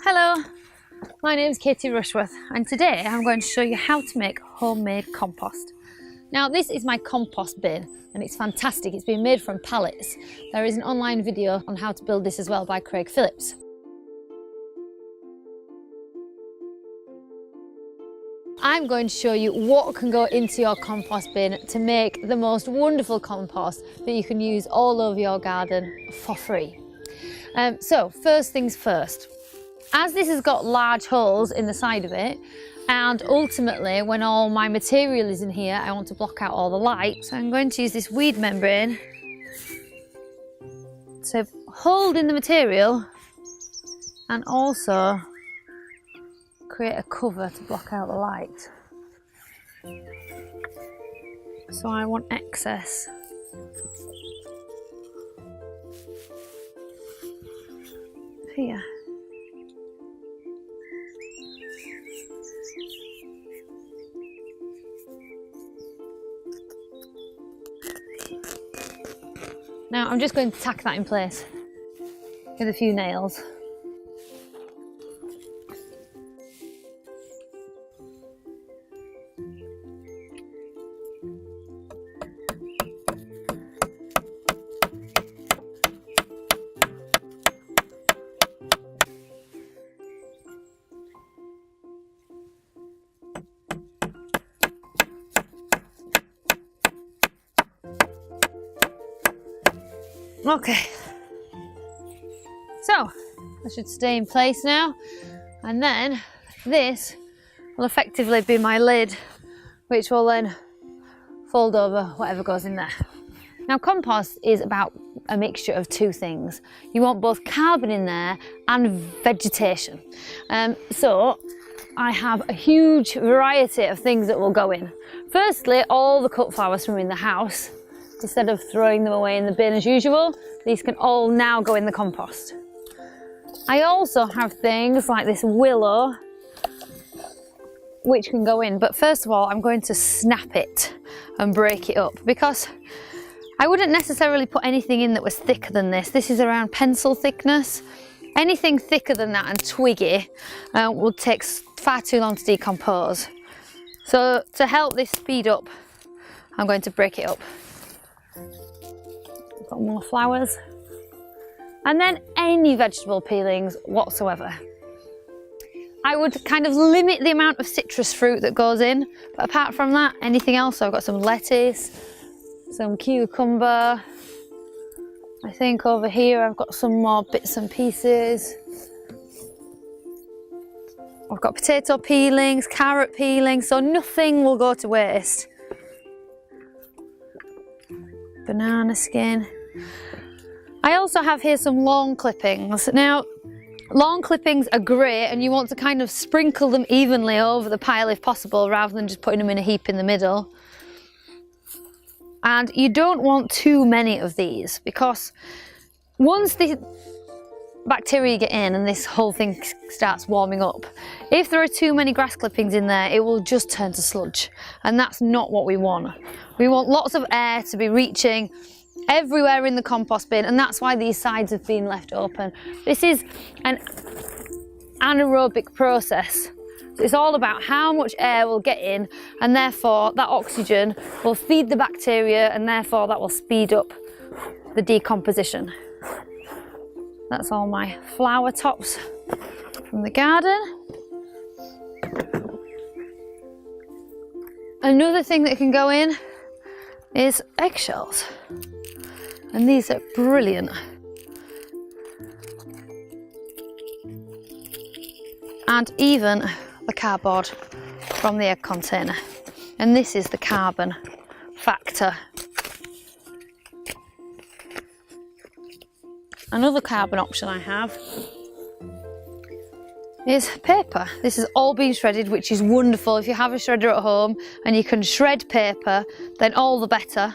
Hello, my name is Katie Rushworth and today I'm going to show you how to make homemade compost. Now this is my compost bin and it's fantastic, it's been made from pallets. There is an online video on how to build this as well by Craig Phillips. I'm going to show you what can go into your compost bin to make the most wonderful compost that you can use all over your garden for free. So first things first. As this has got large holes in the side of it, and ultimately when all my material is in here, I want to block out all the light. So I'm going to use this weed membrane to hold in the material and also create a cover to block out the light. So I want excess. Here. Now I'm just going to tack that in place with a few nails. Okay, so that should stay in place now, and then this will effectively be my lid, which will then fold over whatever goes in there. Now compost is about a mixture of two things. You want both carbon in there and vegetation. So I have a huge variety of things that will go in. Firstly, all the cut flowers from in the house. Instead of throwing them away in the bin as usual, these can all now go in the compost. I also have things like this willow, which can go in, but first of all, I'm going to snap it and break it up because I wouldn't necessarily put anything in that was thicker than this. This is around pencil thickness. Anything thicker than that and twiggy will take far too long to decompose. So to help this speed up, I'm going to break it up. Got more flowers, and then any vegetable peelings whatsoever. I would kind of limit the amount of citrus fruit that goes in, but apart from that, anything else. So I've got some lettuce, some cucumber. I think over here I've got some more bits and pieces. I've got potato peelings, carrot peelings, so nothing will go to waste. Banana skin. I also have here some lawn clippings. Now, lawn clippings are great and you want to kind of sprinkle them evenly over the pile if possible rather than just putting them in a heap in the middle. And you don't want too many of these because once the bacteria get in and this whole thing starts warming up, if there are too many grass clippings in there, it will just turn to sludge, and that's not what we want. We want lots of air to be reaching everywhere in the compost bin, and that's why these sides have been left open. This is an anaerobic process. It's all about how much air will get in, and therefore that oxygen will feed the bacteria, and therefore that will speed up the decomposition. That's all my flower tops from the garden. Another thing that can go in is eggshells. And these are brilliant. And even the cardboard from the egg container. And this is the carbon factor. Another carbon option I have is paper. This has all been shredded, which is wonderful. If you have a shredder at home and you can shred paper, then all the better.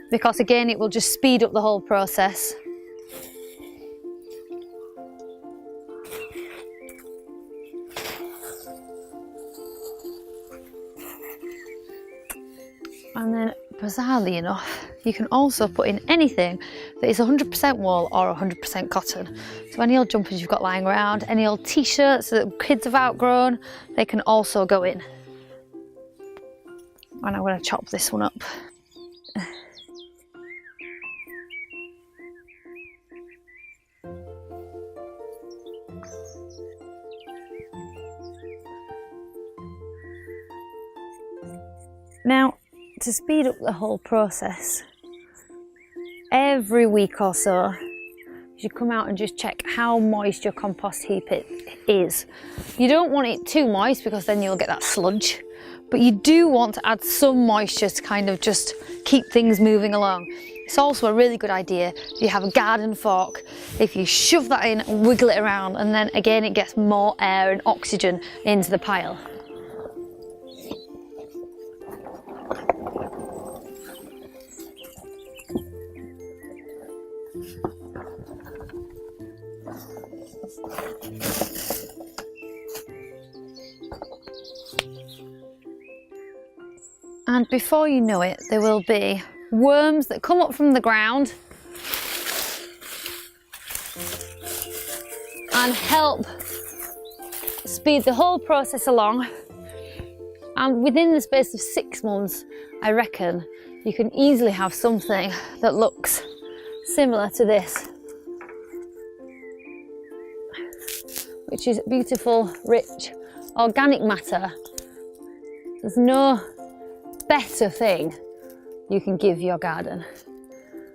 Because again, it will just speed up the whole process. And then bizarrely enough, you can also put in anything that is 100% wool or 100% cotton. So any old jumpers you've got lying around, any old t-shirts that kids have outgrown, they can also go in. And I'm going to chop this one up. Now, to speed up the whole process, every week or so, you should come out and just check how moist your compost heap is. You don't want it too moist because then you'll get that sludge, but you do want to add some moisture to kind of just keep things moving along. It's also a really good idea if you have a garden fork, if you shove that in and wiggle it around, and then again it gets more air and oxygen into the pile. And before you know it, there will be worms that come up from the ground and help speed the whole process along. And within the space of 6 months, I reckon you can easily have something that looks similar to this, which is beautiful, rich, organic matter. There's no better thing you can give your garden.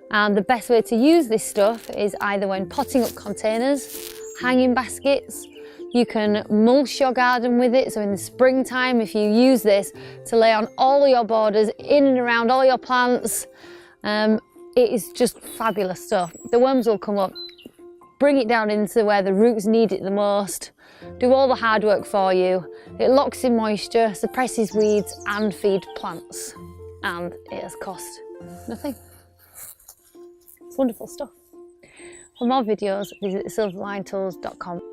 And the best way to use this stuff is either when potting up containers, hanging baskets. You can mulch your garden with it. So in the springtime, if you use this to lay on all your borders, in and around all your plants, it is just fabulous stuff. The worms will come up, bring it down into where the roots need it the most, do all the hard work for you. It locks in moisture, suppresses weeds and feed plants. And it has cost nothing. It's wonderful stuff. For more videos, visit silverlinetools.com.